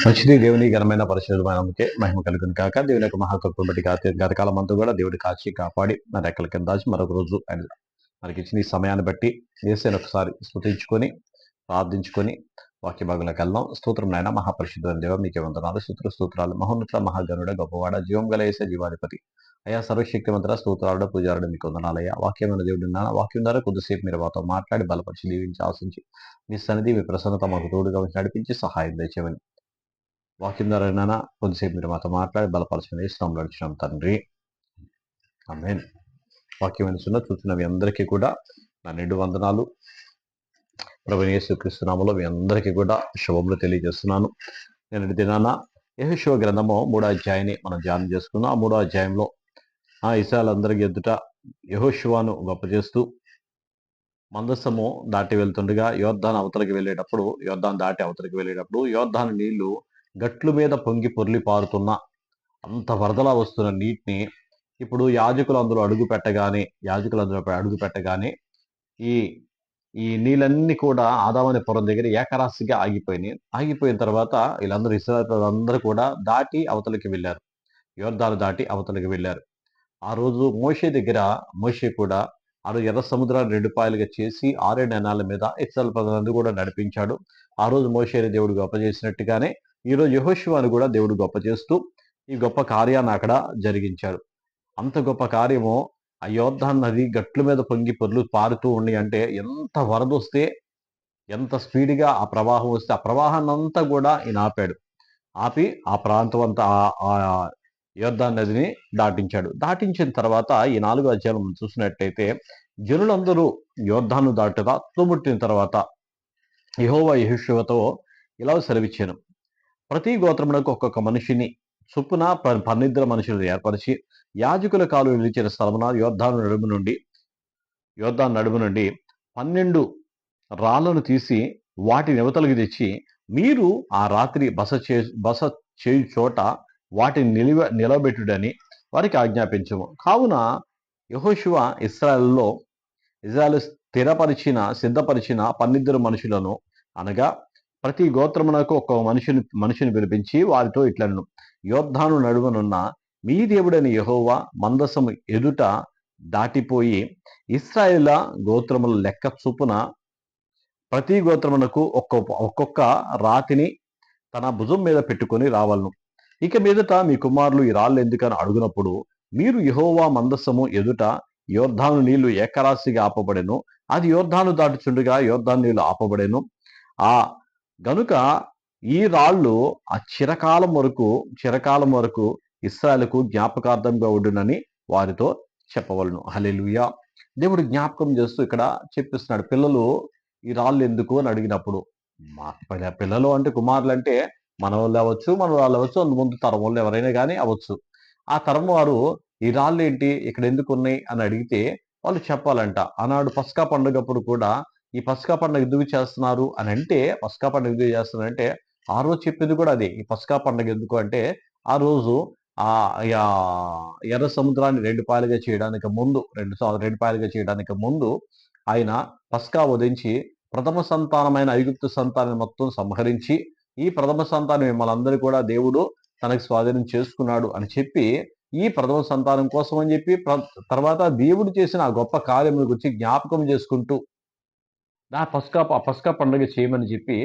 మంచిది. దేవుని ఘనమైన పరిశుద్ధమైనకే మహిమ కలుగును కాక. దేవుని యొక్క మహాకృపను బట్టి గతకాలం అంతా కూడా దేవుడు కాచి కాపాడి మన రెక్కల కింద దాచి మరొక రోజు ఆయన మనకి ఇచ్చిన ఈ సమయాన్ని బట్టి యేసుని ఒకసారి స్తుతించుకొని ప్రార్థించుకొని వాక్య భాగంలోకి వెళ్దాం. స్తోత్రం నాయన మహాపరిశుద్ధమైన దేవ మీకే వందనాలు, స్తోత్రాలు. మహోన్నత మహాగణుడ గొప్పవాడ జీవం గల యేసే జీవాధిపతి అయా సర్వశక్తిమంతుడ స్తోత్రాలుడ పూజారుడు మీకు వందనాలయ్యా. వాక్యమైన దేవుడు నాన్న వాక్యం ద్వారా కొద్దిసేపు మీరు మాతో మాట్లాడి బలపరిచి దీవించి ఆశించి మీ సన్నిధి మీ ప్రసన్నత మాకు తోడుగా ఉంచి నడిపించి సహాయం దయచేయమని వాక్యం ద్వారా నాన్న కొద్దిసేపు మీరు మాతో మాట్లాడి బలపరచండి. ఇష్టం నడిచినాం తండ్రి, ఆమేన్. వాక్యం వినుచున్న చూస్తున్న మీ అందరికీ కూడా నా నిండు వందనాలు. ప్రభువైన యేసుక్రీస్తు నామములో మీ అందరికీ కూడా శుభములు తెలియజేస్తున్నాను. నేను దినాన యెహోషువ గ్రంథము 3వ అధ్యాయాన్ని మనం ధ్యానం చేసుకున్నాం. ఆ 3వ అధ్యాయంలో ఇశ్రాయేలందరికీ ఎదుట యెహోషువను గొప్ప చేస్తూ మందసము దాటి వెళ్తుండగా యోర్దాను దాటి అవతలికి వెళ్ళేటప్పుడు యోర్దాను నీళ్లు గట్లు మీద పొంగి పొర్లి పారుతున్న అంత వరదలా వస్తున్న నీటిని ఇప్పుడు యాజకులు అందులో అడుగు పెట్టగానే ఈ ఈ నీళ్ళన్నీ కూడా ఆదామని పురం దగ్గర ఏకరాశిగా ఆగిపోయిన తర్వాత వీళ్ళందరూ ఇశ్రాయేలీయులందరూ కూడా దాటి అవతలికి వెళ్ళారు. యోర్దాను దాటి అవతలికి వెళ్ళారు. ఆ రోజు మోషే కూడా ఎర్ర సముద్రాన్ని 2 పాయలుగా చేసి 6 నెలల మీద ఇశ్రాయేలు ప్రజలందరూ కూడా నడిపించాడు. ఆ రోజు మోషేని దేవుడు గొప్ప చేసినట్టుగానే ఈరోజు యెహోషువను కూడా దేవుడు గొప్ప చేస్తూ ఈ గొప్ప కార్యాన్ని అక్కడ జరిగించాడు. అంత గొప్ప కార్యము ఆ యోర్దాను నది గట్ల మీద పొంగి పొర్లు పారుతూ ఉండి అంటే ఎంత వరద వస్తే ఎంత స్పీడ్గా ఆ ప్రవాహం వస్తే ఆ ప్రవాహాన్ని అంతా కూడా ఈయన ఆపి ఆ ప్రాంతం అంతా ఆ యోర్దాను నదిని దాటించిన తర్వాత ఈ 4వ అధ్యాయం మనం చూసినట్టయితే జనులందరూ యోర్దాను దాటుగా తుముట్టిన తర్వాత యెహోవా యెహోషువతో ఇలా సెలవిచ్చాను, ప్రతి గోత్రమునకు ఒక్కొక్క మనిషిని చొప్పున 12 మనుషులను ఏర్పరిచి యాజకుల కాలు నిలిచిన స్థలమున యోర్దాను నడుము నుండి 12 రాళ్లను తీసి వాటిని యువతలకు తెచ్చి మీరు ఆ రాత్రి బస చేయు చోట వాటిని నిలబెట్టుడని వారికి ఆజ్ఞాపించము. కావున యెహోషువ ఇశ్రాయేలు సిద్ధపరిచిన 12 మనుషులను అనగా ప్రతి గోత్రమునకు ఒక్క మనిషిని పిలిపించి వారితో ఇట్లనెను, యోర్దాను నడుమనున్న మీ దేవుడైన యెహోవా మందసము ఎదుట దాటిపోయి ఇశ్రాయేలు గోత్రముల లెక్క చొప్పున ప్రతి గోత్రమునకు ఒక్కొక్క రాతిని తన భుజం మీద పెట్టుకొని రావాలను. ఇక మీదట మీ కుమారులు ఈ రాళ్ళు ఎందుకని అడుగునప్పుడు మీరు యెహోవా మందసము ఎదుట యోర్దాను నీళ్లు ఏకరాశిగా ఆపబడెను, అది యోర్దాను దాటుచుండగా యోర్దాను నీళ్లు ఆపబడెను. ఆ గనుక ఈ రాళ్ళు ఆ చిరకాలం వరకు ఇశ్రాయేలుకు జ్ఞాపకార్థంగా ఉండునని వారితో చెప్పవలను. హల్లెలూయా. దేవుడు జ్ఞాపకం చేస్తూ ఇక్కడ చెప్పిస్తున్నాడు, పిల్లలు ఈ రాళ్ళు ఎందుకు అని అడిగినప్పుడు, మా పిల్లలు అంటే కుమారులు అంటే మన వాళ్ళు అవ్వచ్చు, అందు ముందు తరం వాళ్ళు ఎవరైనా కానీ అవ్వచ్చు. ఆ తరం వారు ఈ రాళ్ళు ఏంటి ఇక్కడ ఎందుకు ఉన్నాయి అని అడిగితే వాళ్ళు చెప్పాలంట. ఆనాడు పస్కా పండుగప్పుడు కూడా ఈ పస్కా పండుగ ఎందుకు చేస్తున్నారు అని అంటే, ఆ రోజు చెప్పేది కూడా అదే. ఈ పస్కా పండుగ ఎందుకు అంటే, ఆ రోజు ఎర్ర సముద్రాన్ని 2 పాయలుగా చేయడానికి ముందు ఆయన పస్కా వధించి ప్రథమ సంతానమైన ఐగుప్తు సంతానం మొత్తం సంహరించి ఈ ప్రథమ సంతానం మిమ్మల్ని అందరూ కూడా దేవుడు తనకు స్వాధీనం చేసుకున్నాడు అని చెప్పి, ఈ ప్రథమ సంతానం కోసం అని చెప్పి తర్వాత దేవుడు చేసిన ఆ గొప్ప కార్యముల గురించి జ్ఞాపకం చేసుకుంటూ పస్కా పండుగ చేయమని చెప్పి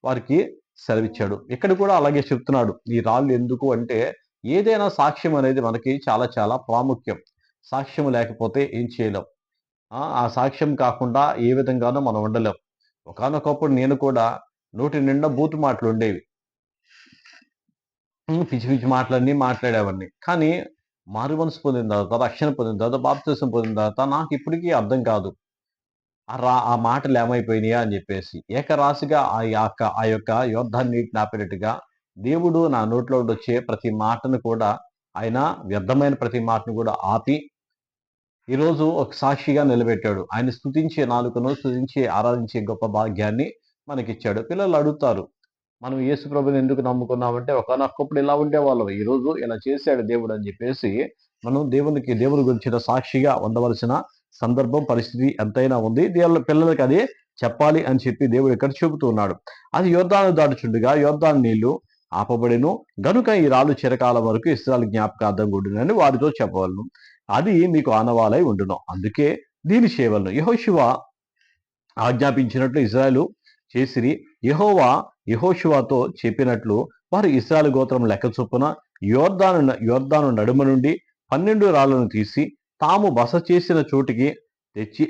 వారికి సెలవిచ్చాడు. ఇక్కడ కూడా అలాగే చెప్తున్నాడు. ఈ రాళ్ళు ఎందుకు అంటే, ఏదైనా సాక్ష్యం అనేది మనకి చాలా చాలా ప్రాముఖ్యం. సాక్ష్యం లేకపోతే ఏం చేయలేం. ఆ సాక్ష్యం కాకుండా ఏ విధంగానూ మనం ఉండలేం. ఒకానొకప్పుడు నేను కూడా నోటి నిండా బూతు మాటలు ఉండేవి. పిచ్చి పిచ్చి మాటలన్నీ మాట్లాడేవాడిని. కానీ మారు మనసు పొందిన తర్వాత, రక్షణ పొందిన తర్వాత, బాప్తిసం పొందిన తర్వాత నాకు ఇప్పటికీ అర్థం కాదు ఆ మాటలు ఏమైపోయినాయా అని చెప్పేసి. ఏకరాశిగా ఆ యొక్క యోర్దాను నీటిని ఆపినట్టుగా దేవుడు నా నోట్లో వచ్చే ప్రతి మాటను కూడా ఆయన వ్యర్థమైన ప్రతి మాటను కూడా ఆపి ఈరోజు ఒక సాక్షిగా నిలబెట్టాడు. ఆయన స్తుతించే నాలుకను ఆరాధించే గొప్ప భాగ్యాన్ని మనకిచ్చాడు. పిల్లలు అడుగుతారు, మనం యేసు ప్రభుని ఎందుకు నమ్ముకున్నామంటే, ఒకానొకప్పుడు ఇలా ఉండేవాళ్ళం, ఈ రోజు ఇలా చేశాడు దేవుడు అని చెప్పేసి మనం దేవుని గురించిన సాక్షిగా ఉండవలసిన సందర్భం, పరిస్థితి ఎంతైనా ఉంది. పిల్లలకి అది చెప్పాలి అని చెప్పి దేవుడు ఇక్కడ చెబుతూ ఉన్నాడు. అది యోర్దాను దాటుచుండగా యోర్దాను నీళ్లు ఆపబడెను గనుక ఈ రాళ్ళు చిరకాలం వరకు ఇశ్రాయేలు జ్ఞాపకార్థం ఉండునని వారితో చెప్పవలను. అది మీకు ఆనవాలై ఉండును. అందుకే దీని చేయవలను. యెహోషువ ఆజ్ఞాపించినట్లు ఇశ్రాయేలు చేసిరి. యెహోషువతో చెప్పినట్లు వారు ఇశ్రాయేలు గోత్రం లెక్క చొప్పున యోర్దాను నడుమ నుండి 12 రాళ్లను తీసి తాము బస చేసిన చోటికి తెచ్చి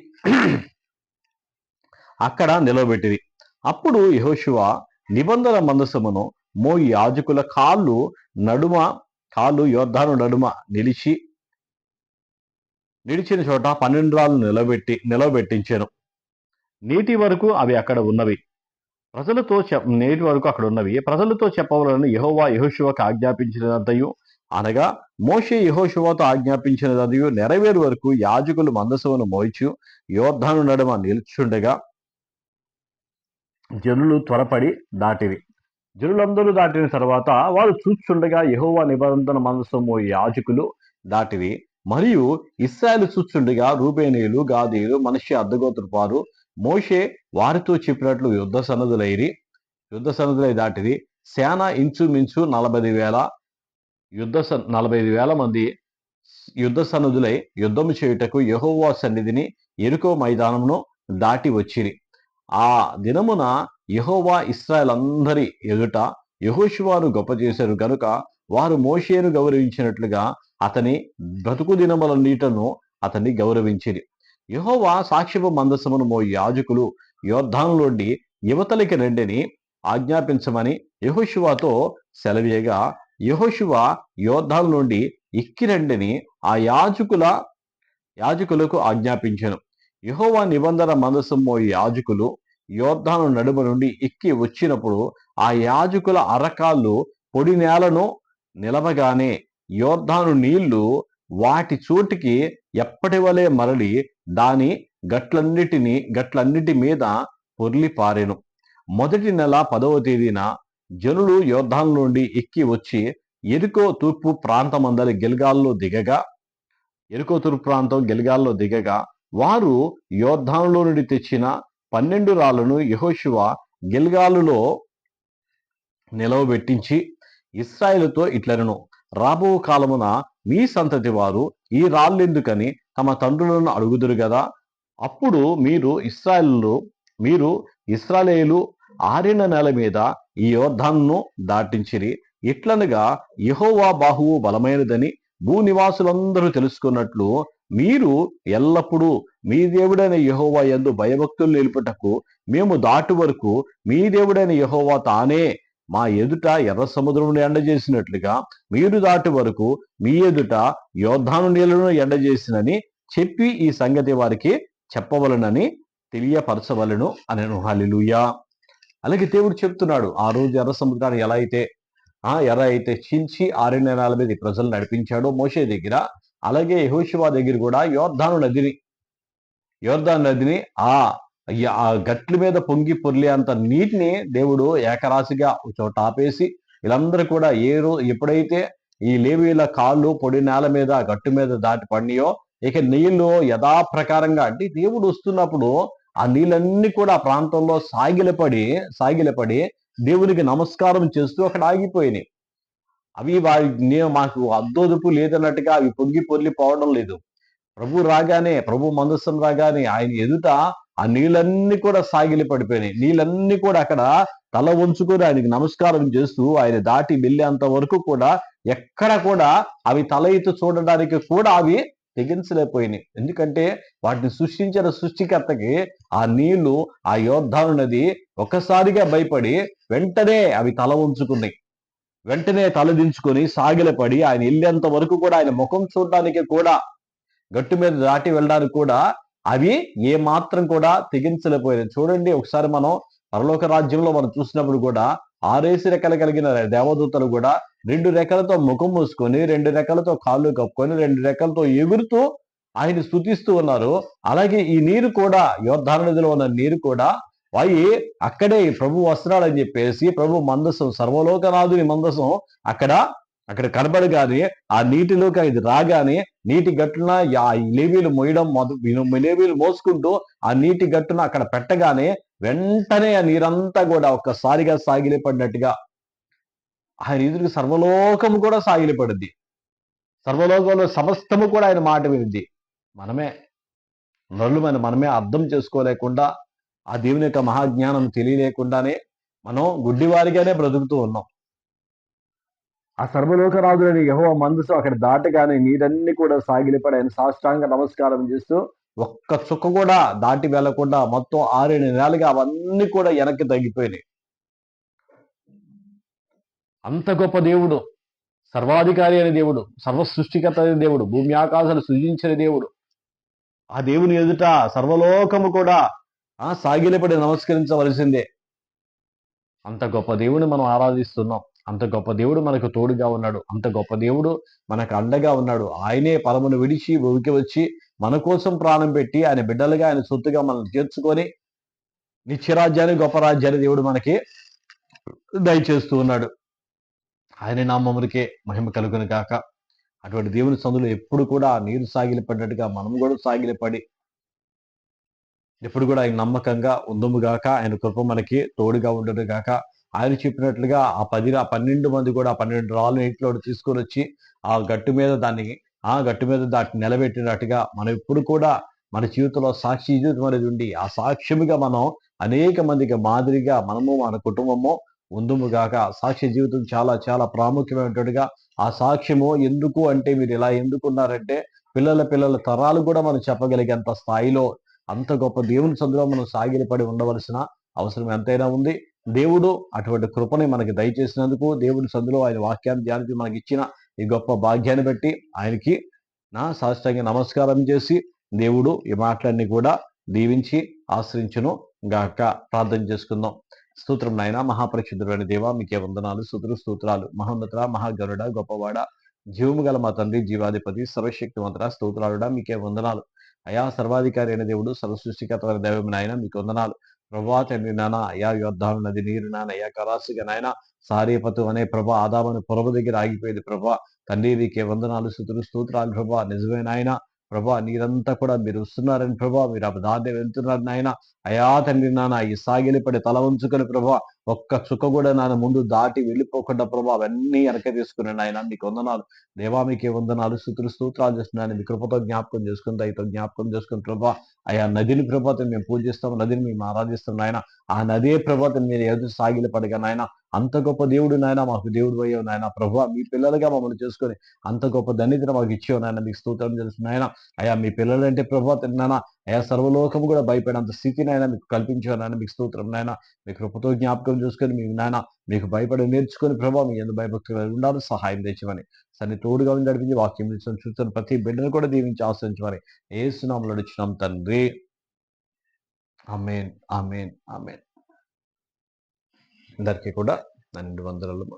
అక్కడ నిలవబెట్టిరి. అప్పుడు యెహోషువ నిబంధన మందసమును మోయి యాజకుల కాళ్ళు యోర్దాను నడుమ నిలిచిన చోట 12 రాళ్ళు నిలబెట్టించాను. నేటి వరకు అక్కడ ఉన్నవి. ప్రజలతో చెప్పవలనని యెహోవా యెహోషువకు ఆజ్ఞాపించినదంతయు అనగా మోషే యెహోషువతో ఆజ్ఞాపించినదంతయు నెరవేరు వరకు యాజకులు మందసమును మోయిచు యోర్దాను నడుమ నిల్చుండగా జనులు త్వరపడి దాటిరి. జనులందరూ దాటిన తర్వాత వారు చూచుండగా యెహోవా నిబంధన మందసము యాజకులు దాటిరి. మరియు ఇశ్రాయేలు చూచుండగా రూబేనీయులు, గాదీయులు, మనష్షే అర్థగోత్రపు వారు మోషే వారితో చెప్పినట్లు యుద్ధ సన్నదులై దాటిరి. సేన ఇంచుమించు 45,000 మంది యుద్ధ సన్నదులై యుద్ధము చేయుటకు యెహోవా సన్నిధిని యెరికో మైదానమును దాటి వచ్చిరి. ఆ దినమున యెహోవా ఇశ్రాయేలందరి ఎదుట యెహోషువను గొప్ప చేశారు గనుక వారు మోషేను గౌరవించినట్లుగా అతని బ్రతుకు దినములన్నిటను అతన్ని గౌరవించిరి. యెహోవా సాక్ష్యపు మందసమును మోయి యాజకులు యోర్దానులోని యువతలికి రండిని ఆజ్ఞాపించమని యెహోషువతో సెలవీయగా యెహోషువ యోర్దాను నుండి ఎక్కి రండిని ఆ యాజకులకు ఆజ్ఞాపించెను. యెహోవా నిబంధన మందసం మోయి యాజకులు యోర్దాను నడుమ నుండి ఎక్కి వచ్చినప్పుడు ఆ యాజకుల అరకాళ్ళు పొడి నేలను నిలవగానే యోర్దాను నీళ్లు వాటి చోటికి ఎప్పటి వలె మరలి దాని గట్లన్నిటి మీద పొర్లి పారెను. మొదటి నెల 10వ తేదీన జనులు యోర్దాను నుండి ఎక్కి వచ్చి యెరికో తూర్పు ప్రాంతం గిల్గాల్లో దిగగా వారు యోర్దానులో నుండి తెచ్చిన 12 రాళ్లను యెహోషువ గిల్గాలులో నిలవబెట్టించి ఇశ్రాయేలుతో ఇట్లనెను, రాబో కాలమున మీ సంతతి వారు ఈ రాళ్ళెందుకని తమ తండ్రులను అడుగుదురు గదా. అప్పుడు మీరు ఇశ్రాయేలు ఆరిన నేల మీద ఈ యోర్దానును దాటించిరి. ఇట్లనగా యెహోవా బాహువు బలమైనదని భూనివాసులందరూ తెలుసుకున్నట్లు మీరు ఎల్లప్పుడూ మీ దేవుడైన యెహోవా యందు భయభక్తులు నిలుపుటకు మేము దాటు వరకు మీ దేవుడైన యెహోవా తానే మా ఎదుట ఎర్ర సముద్రమును ఎండజేసినట్లుగా మీరు దాటి వరకు మీ ఎదుట యోర్దాను నీళ్లను ఎండజేసినని చెప్పి ఈ సంగతి వారికి చెప్పవలనని తెలియపరచవలను అనెను. హల్లెలూయా. అలాగే దేవుడు చెప్తున్నాడు, ఆ రోజు ఎర్ర సముద్రాన్ని ఎలా అయితే చించి ఆరిన నేల మీద ప్రజలు నడిపించాడో మోషే దగ్గర, అలాగే యెహోషువ దగ్గర కూడా యోర్దాను నదిని ఆ గట్ల మీద పొంగి పొర్లి అంత నీటిని దేవుడు ఏకరాశిగా చోట ఆపేసి వీళ్ళందరూ కూడా ఎప్పుడైతే ఈ లేవీల కాళ్ళు పొడి నేల మీద గట్టు మీద దాటి పడినాయో ఇక నీళ్లు యథాప్రకారంగా అంటే దేవుడు వస్తున్నప్పుడు ఆ నీళ్ళన్నీ కూడా ఆ ప్రాంతంలో సాగిలపడి దేవునికి నమస్కారం చేస్తూ అక్కడ ఆగిపోయినాయి. అవి మాకు అద్దోదుపు లేదన్నట్టుగా అవి పొంగి పొర్లి పోవడం లేదు. ప్రభు మందసం రాగానే ఆయన ఎదుట ఆ నీళ్ళన్నీ కూడా సాగిలి పడిపోయినాయి. నీళ్ళన్నీ కూడా అక్కడ తల వంచుకొని ఆయనకి నమస్కారం చేస్తూ ఆయన దాటి వెళ్ళేంత వరకు కూడా ఎక్కడ కూడా అవి తల ఎత్తు చూడడానికి కూడా అవి తెగించలేకపోయినాయి. ఎందుకంటే వాటిని సృష్టించిన సృష్టికర్తకి ఆ నీళ్లు, ఆ యోర్దాను నది ఒక్కసారిగా భయపడి వెంటనే అవి తల ఉంచుకున్నాయి. వెంటనే తలదించుకొని సాగిలపడి ఆయన వెళ్ళేంత వరకు కూడా ఆయన ముఖం చూడడానికి కూడా గట్టు మీద దాటి వెళ్ళడానికి కూడా అవి ఏ మాత్రం కూడా తెగించలేకపోయాయి. చూడండి, ఒకసారి మనం పరలోక రాజ్యంలో మనం చూసినప్పుడు కూడా 6 రెక్కలు కలిగిన దేవదూతలు కూడా 2 రెక్కలతో ముఖం మూసుకొని 2 రెక్కలతో కాళ్ళు కప్పుకొని 2 రెక్కలతో ఎగురుతూ ఆయన స్తుతిస్తూ ఉన్నారు. అలాగే ఈ నీరు కూడా యోర్దాను నదిలో ఉన్న నీరు కూడా అవి అక్కడే ప్రభు వస్త్రాలు అని చెప్పేసి ప్రభు మందసం, సర్వలోకనాథుని మందసం అక్కడ కనబడగానే ఆ నీటిలోకి అది రాగానే నీటి గట్టున లేవీలు మోసుకుంటూ ఆ నీటి గట్టున అక్కడ పెట్టగానే వెంటనే ఆ నీరంతా కూడా ఒక్కసారిగా సాగిలి పడినట్టుగా ఆయన ఎదురుగా సర్వలోకము కూడా సాగిలపడుద్ది. సర్వలోకంలో సమస్తము కూడా ఆయన మాట వినిద్ది. మనమే మనమే అర్థం చేసుకోలేకుండా, ఆ దేవుని యొక్క మహాజ్ఞానం తెలియలేకుండానే మనం గుడ్డివారిగానే బ్రతుకుతూ ఉన్నాం. ఆ సర్వలోకరాజులని యెహోవా మందసం అక్కడ దాటగానే నీరన్నీ కూడా సాగిలపడి ఆయన సాష్టాంగ నమస్కారం చేస్తూ ఒక్క చుక్క కూడా దాటి వెళ్లకుండా మొత్తం 6 నెలలుగా అవన్నీ కూడా వెనక్కి తగ్గిపోయినాయి. అంత గొప్ప దేవుడు, సర్వాధికారి అయిన దేవుడు, సర్వ సృష్టికర్త అయిన దేవుడు, భూమి ఆకాశాలు సృజించిన దేవుడు, ఆ దేవుని ఎదుట సర్వలోకము కూడా సాగిలపడి నమస్కరించవలసిందే. అంత గొప్ప దేవుడిని మనం ఆరాధిస్తున్నాం. అంత గొప్ప దేవుడు మనకు తోడుగా ఉన్నాడు. అంత గొప్ప దేవుడు మనకు అండగా ఉన్నాడు. ఆయనే పరమును విడిచి భూమికి వచ్చి మన కోసం ప్రాణం పెట్టి ఆయన బిడ్డలుగా ఆయన సొత్తుగా మనల్ని చేర్చుకొని నిత్యరాజ్యాన్ని గొప్ప రాజ్యాన్ని దేవుడు మనకి దయచేస్తూ ఉన్నాడు. ఆయన నామమునికే మహిమ కలుగును గాక. అటువంటి దేవుని సందులో ఎప్పుడు కూడా నీరు సాగిలపడ్డట్టుగా మనం కూడా సాగిలపడి ఎప్పుడు కూడా ఆయన నమ్మకంగా ఉందుము గాక. ఆయన కృప మనకి తోడుగా ఉండదు గాక. ఆయన చెప్పినట్లుగా ఆ 12 మంది కూడా 12 రాళ్ళు నీటిలో తీసుకొని వచ్చి ఆ గట్టు మీద దాన్ని నిలబెట్టినట్టుగా మనం ఎప్పుడు కూడా మన జీవితంలో సాక్షి జీవితం అనేది ఉండి ఆ సాక్ష్యముగా మనం అనేక మందికి మాదిరిగా మనము మన కుటుంబము ఉందుము గాక. సాక్ష్య జీవితం చాలా చాలా ప్రాముఖ్యమైనట్టుగా ఆ సాక్ష్యము ఎందుకు అంటే మీరు ఇలా ఎందుకున్నారంటే పిల్లల తరాలు కూడా మనం చెప్పగలిగేంత స్థాయిలో అంత గొప్ప దేవుని సందులో మనం సాగిలపడి ఉండవలసిన అవసరం ఎంతైనా ఉంది. దేవుడు అటువంటి కృపని మనకి దయచేసినందుకు, దేవుని సందులో ఆయన వాక్యాన్ని ధ్యానించి మనకి ఇచ్చిన ఈ గొప్ప భాగ్యాన్ని బట్టి ఆయనకి సాష్టాంగ నమస్కారం చేసి దేవుడు ఈ మాటలన్నీ కూడా దీవించి ఆశ్రయించును గాక. ప్రార్థన చేసుకుందాం. స్తోత్రం నాయన, మహాపరిశుద్ధుడైన దేవ, మీకే వందనాలు, స్తోత్రాలు. మహోన్నత, మహాగరుడ, గొప్పవాడ, జీవము గల మా తండ్రి, జీవాధిపతి, సర్వశక్తివంతుడ, స్తోత్రాలుడా, మీకే వందనాలు. అయా సర్వాధికారి అయిన దేవుడు, సర్వసృష్టికర్త దైవం నాయన, మీకు వందనాలు. ప్రభా తండ్రి నాన్న, అయా యోద్ధాను నది నీరు నాన్న, అయా కరాసుగా నాయన, సారీపతు అనే ప్రభా ఆదామని పొరవ దగ్గర ఆగిపోయింది ప్రభా. తండ్రి నీకే వందనాలు, స్తోత్రాలు ప్రభా. నిజమైన ఆయన ప్రభా, నీరంతా కూడా మీరు వస్తున్నారని ప్రభా, మీరు దాన్ని వెళ్తున్నారు నాయన. అయా తండ్రి నాన్న, ఈ సాగిలిపడి తల ఉంచుకొని ప్రభా, ఒక్క చుక్క కూడా నాన్న ముందు దాటి వెళ్ళిపోకుండా ప్రభా అవన్నీ వెనక తీసుకున్నాను ఆయన. మీకు వందనాలు దేవా, మీకే వందనాలు, స్తోత్రాలు చేస్తున్నాను. మీ కృపతో జ్ఞాపకం చేసుకుని, దయతో జ్ఞాపకం చేసుకుని ప్రభా, అయా నదిని ప్రభాతం మేము పూజిస్తాం, నదిని మేము ఆరాధిస్తాం నాయన. ఆ నదే ప్రభాతం మీరు ఎదురు సాగిలి పడగా నాయన. అంత గొప్ప దేవుడు నాయన, మాకు దేవుడు అయ్యావు నాయన. ప్రభా, మీ పిల్లలుగా మమ్మల్ని చేసుకొని అంత గొప్ప ధన్యతను మాకు ఇచ్చావు నాయన. మీకు స్తోత్రం తెలుసు నాయన. అయా మీ పిల్లలంటే ప్రభాతం నాయన, అయా సర్వలోకం కూడా భయపడేంత స్థితిని ఆయన మీకు కల్పించావు నాయన. మీకు స్తోత్రం నాయన. మీ కృపతో జ్ఞాపకం చూసుకొని మీ నాయన మీకు భయపడి నేర్చుకొని ప్రభావ మీ ఎందుకు భయభక్తులు ఉండాలి, సహాయం తెచ్చమని సన్ని తోడుగా నడిపించి వాక్యం చూస్తున్న ప్రతి బిడ్డను కూడా దీవించి ఆశ్రయించమని యేసునామములో అడుగుచున్నాం తండ్రి. ఆమేన్, ఆమేన్, ఆమేన్. అందరికీ కూడా 200